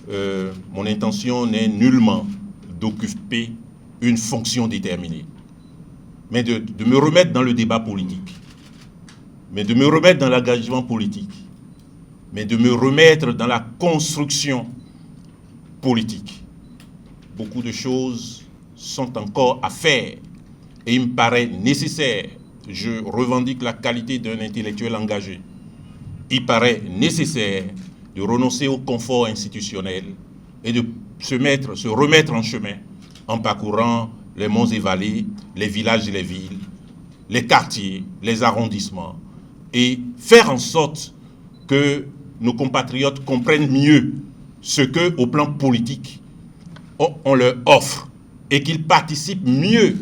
mon intention n'est nullement d'occuper une fonction déterminée, mais de me remettre dans le débat politique, mais de me remettre dans l'engagement politique, mais de me remettre dans la construction politique. Beaucoup de choses sont encore à faire et il me paraît nécessaire, je revendique la qualité d'un intellectuel engagé, il paraît nécessaire de renoncer au confort institutionnel et de se remettre en chemin en parcourant les monts et vallées, les villages et les villes, les quartiers, les arrondissements, et faire en sorte que nos compatriotes comprennent mieux ce que, au plan politique, on leur offre et qu'ils participent mieux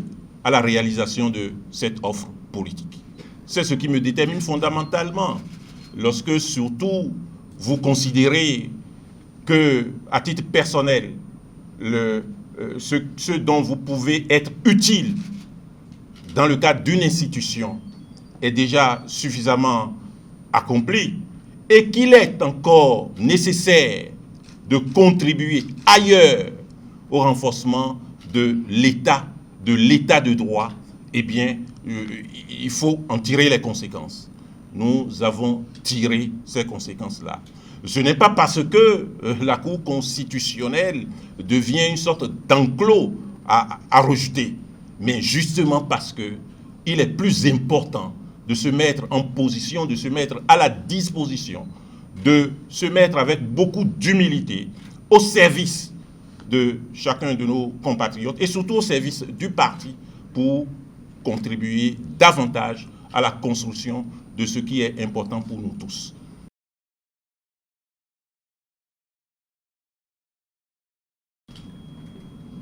à la réalisation de cette offre politique. C'est ce qui me détermine fondamentalement lorsque, surtout, vous considérez que, à titre personnel, ce dont vous pouvez être utile dans le cadre d'une institution est déjà suffisamment accompli et qu'il est encore nécessaire de contribuer ailleurs au renforcement de l'état de droit, eh bien, il faut en tirer les conséquences. Nous avons tiré ces conséquences-là. Ce n'est pas parce que la Cour constitutionnelle devient une sorte d'enclos à rejeter, mais justement parce qu'il est plus important de se mettre en position, de se mettre à la disposition, de se mettre avec beaucoup d'humilité au service de chacun de nos compatriotes et surtout au service du parti pour contribuer davantage à la construction de ce qui est important pour nous tous.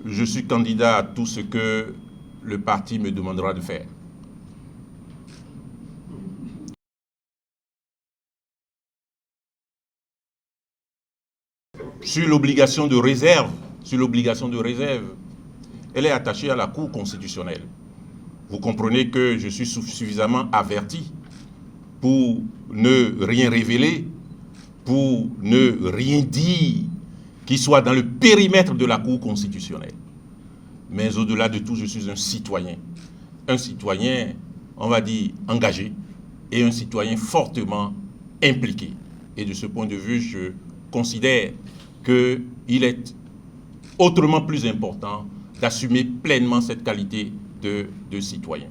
Je suis candidat à tout ce que le parti me demandera de faire. Sur l'obligation de réserve, elle est attachée à la Cour constitutionnelle. Vous comprenez que je suis suffisamment averti pour ne rien révéler, pour ne rien dire qui soit dans le périmètre de la Cour constitutionnelle. Mais au-delà de tout, je suis un citoyen, on va dire, engagé, et un citoyen fortement impliqué. Et de ce point de vue, je considère qu'il est autrement plus important d'assumer pleinement cette qualité de citoyen.